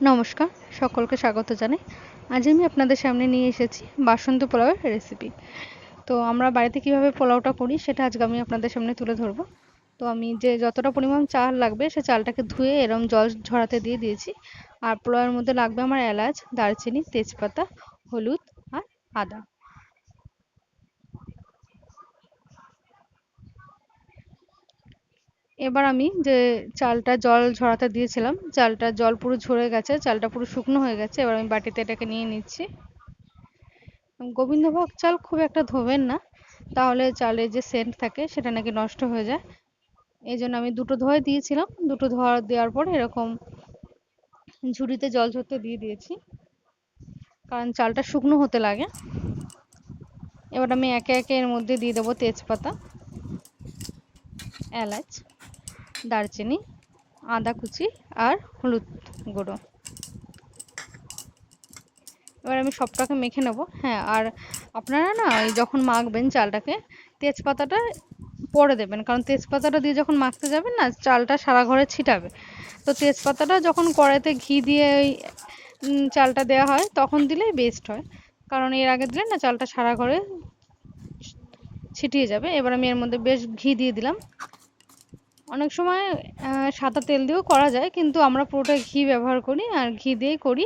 নমস্কার, সকলকে স্বাগত জানাই। আজ আমি আপনাদের সামনে নিয়ে এসেছি বাসন্তী পোলাওয়ের রেসিপি। তো আমরা বাড়িতে কিভাবে পোলাওটা করি সেটা আজকে আমি আপনাদের সামনে তুলে ধরবো। তো আমি যে যতটা পরিমাণ চাল লাগবে সে চালটাকে ধুয়ে এরম জল ঝরাতে দিয়ে দিয়েছি। আর পোলাওয়ের মধ্যে লাগবে আমার এলাচ, দারচিনি, তেজপাতা, হলুদ আর আদা। এবার আমি যে চালটা জল ঝরাতে দিয়েছিলাম, চালটা জল পুরো ঝরে গেছে, চালটা পুরো শুকনো হয়ে গেছে। এবার আমি বাটিতে এটাকে নিয়ে নিচ্ছি। গোবিন্দভোগ চাল খুব একটা ধোবেন না, তাহলে চালের যে সেন্ট থাকে সেটা নাকি নষ্ট হয়ে যায়। এই জন্য আমি দুটো ধোয়া দিয়েছিলাম, দুটো ধোয়া দেওয়ার পর এরকম ঝুড়িতে জল ঝরতে দিয়ে দিয়েছি, কারণ চালটা শুকনো হতে লাগে। এবার আমি একে একে এর মধ্যে দিয়ে দেবো তেজপাতা, এলাচ, দারচিনি, আদা কুচি আর হলুদ গুঁড়ো। এবার আমি সবটাকে মেখে নেব। হ্যাঁ, আর আপনারা না ওই যখন মাখবেন চালটাকে, তেজপাতাটা পরে দেবেন, কারণ তেজপাতাটা দিয়ে যখন মাখতে যাবেন না, চালটা সারা ঘরে ছিটাবে। তো তেজপাতাটা যখন কড়াইতে ঘি দিয়ে ওই চালটা দেওয়া হয় তখন দিলেই বেস্ট হয়, কারণ এর আগে দিলে না চালটা সারা ঘরে ছিটিয়ে যাবে। এবার আমি এর মধ্যে বেশ ঘি দিয়ে দিলাম। অনেক সময় সাদা তেল দিয়েও করা যায়, কিন্তু আমরা পুরোটা ঘি ব্যবহার করি আর ঘি দিয়েই করি।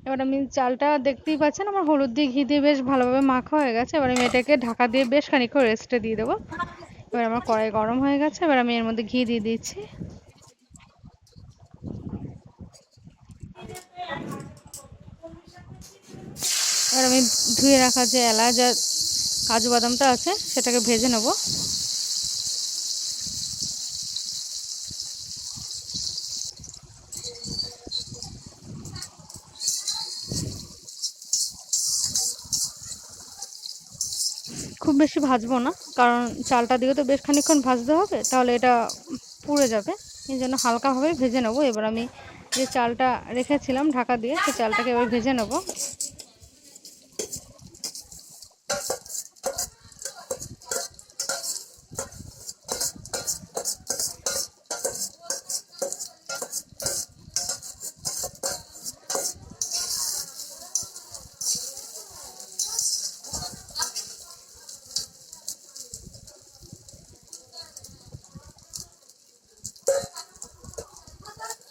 এবার আমি চালটা দেখতেই পাচ্ছেন আমার হলুদ দিয়ে ঘি দিয়ে বেশ ভালোভাবে মাখা হয়ে গেছে। এবার আমি এটাকে ঢাকা দিয়ে বেশ খানিকক্ষণ রেস্টে দিয়ে দেবো। এবার আমার কড়াই গরম হয়ে গেছে, এবার আমি এর মধ্যে ঘি দিয়ে দিচ্ছি। এবার আমি ধুয়ে রাখা যে এলাচ আর কাজু বাদামটা আছে সেটাকে ভেজে নেব। খুব বেশি ভাজবো না, কারণ চালটা দিয়ে তো বেশ খানিকক্ষণ ভাজতে হবে, তাহলে এটা পুড়ে যাবে। এই জন্য হালকাভাবে ভেজে নেবো। এবার আমি যে চালটা রেখেছিলাম ঢাকা দিয়ে, সেই চালটাকে এবার ভেজে নেবো।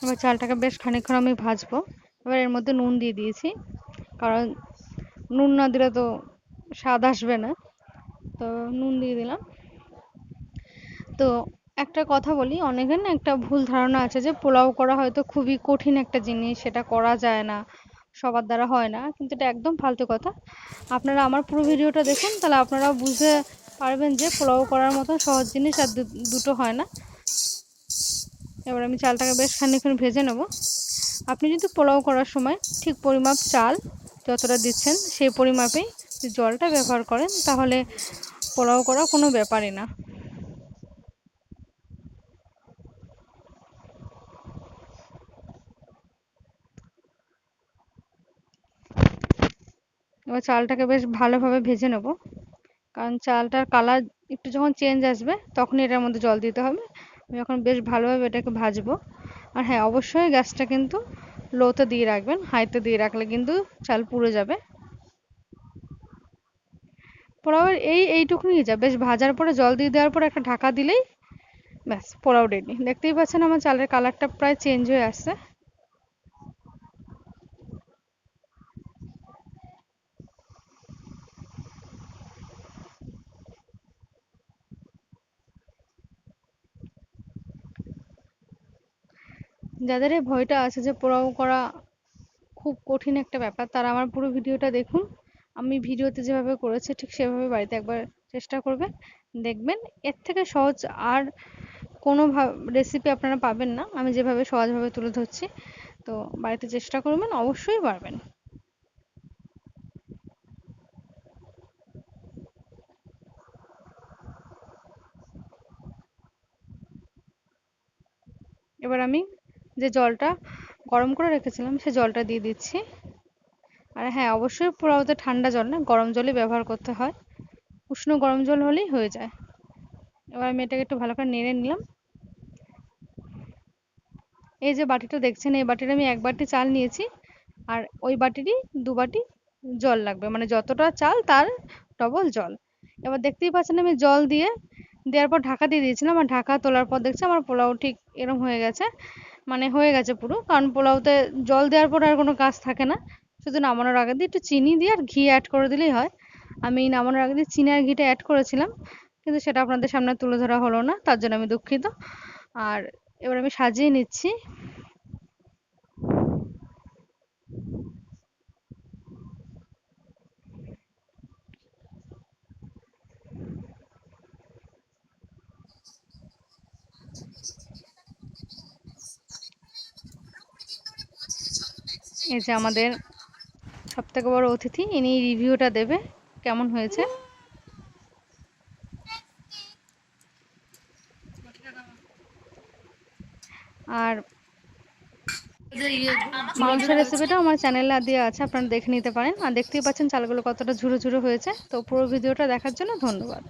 এবার চালটাকে বেশ খানিকক্ষণ আমি ভাজবো। এবার এর মধ্যে নুন দিয়ে দিয়েছি, কারণ নুন না দিলে তো স্বাদ আসবে না। তো নুন দিয়ে দিলাম। তো একটা কথা বলি, অনেকের না একটা ভুল ধারণা আছে যে পোলাও করা হয়তো খুবই কঠিন একটা জিনিস, সেটা করা যায় না, সবার দ্বারা হয় না, কিন্তু এটা একদম ফালতু কথা। আপনারা আমার পুরো ভিডিওটা দেখুন, তাহলে আপনারা বুঝতে পারবেন যে পোলাও করার মতো সহজ জিনিস আর দুটো হয় না। এবার আমি চালটাকে বেশ খানিকক্ষণ ভেজে নেব। আপনি যদি পোলাও করার সময় ঠিক পরিমাপ চাল যতটা দিচ্ছেন সেই পরিমাপেই জলটা ব্যবহার করেন, তাহলে পোলাও করা কোনো ব্যাপারই না। এবার চালটাকে বেশ ভালোভাবে ভেজে নেব, কারণ চালটার কালার একটু যখন চেঞ্জ আসবে তখনই এটার মধ্যে জল দিতে হবে। আমি এখন বেশ ভালোভাবে এটাকে ভাজবো। আর হ্যাঁ, অবশ্যই গ্যাসটা কিন্তু লোতে দিয়ে রাখবেন, হাইতে দিয়ে রাখলে কিন্তু চাল পুড়ে যাবে। পোলাওয়ের এইটুকুনি যা, বেশ ভাজার পরে জল দিয়ে দেওয়ার পরে একটা ঢাকা দিলেই ব্যাস পোলাও রেডি। দেখতেই পাচ্ছেন আমার চালের কালারটা প্রায় চেঞ্জ হয়ে আসছে। যাদের এই ভয়টা আছে যে পোলাও করা খুব কঠিন একটা ব্যাপার, তারা আমার পুরো ভিডিওটা দেখুন। আমি ভিডিওতে যেভাবে করেছি ঠিক সেভাবে বাড়িতে একবার চেষ্টা করবেন, দেখবেন এর থেকে সহজ আর কোনো রেসিপি আপনারা পাবেন না। আমি যেভাবে সহজভাবে তুলে ধরছি, তো বাড়িতে চেষ্টা করবেন, অবশ্যই পারবেন। এবার আমি যে জলটা গরম করে রেখেছিলাম সে জলটা দিয়ে দিচ্ছি। আর হ্যাঁ, অবশ্যই পোলাওতে ঠান্ডা জল না, গরম জলই ব্যবহার করতে হয়। উষ্ণ গরম জল হলেই হয়ে যায়। এবার আমি এটাকে একটু ভালো করে নেড়ে নিলাম। এই যে বাটিটা দেখছেন, এই বাটির আমি 1 বাটি চাল নিয়েছি, আর ওই বাটিরই 2 বাটি জল লাগবে, মানে যতটা চাল তার ডবল জল। এবার দেখতেই পাচ্ছেন আমি জল দিয়ে দেওয়ার পর ঢাকা দিয়ে দিয়েছিলাম, আর ঢাকা তোলার পর দেখছি আমার পোলাও ঠিক এরম হয়ে গেছে, মানে হয়ে গেছে পুরো। কারণ পোলাওতে জল দেওয়ার পর আর কোনো কাজ থাকে না, শুধু নামানোর আগে দিয়ে একটু চিনি দিয়ে আর ঘি অ্যাড করে দিলেই হয়। আমি নামানোর আগে দিয়ে চিনি আর ঘিটা অ্যাড করেছিলাম, কিন্তু সেটা আপনাদের সামনে তুলে ধরা হলো না, তার জন্য আমি দুঃখিত। আর এবার আমি সাজিয়ে নিচ্ছি। এই যে আমাদের সবথেকে বড় অতিথি, ইনি রিভিউটা দেবে কেমন হয়েছে। আর মাংসের রেসিপিটা আমার চ্যানেলে দেওয়া আছে, আপনারা দেখে নিতে পারেন। আর দেখতেই পাচ্ছেন চালগুলো কতটা ঝুরো ঝুরো হয়েছে। তো পুরো ভিডিওটা দেখার জন্য ধন্যবাদ।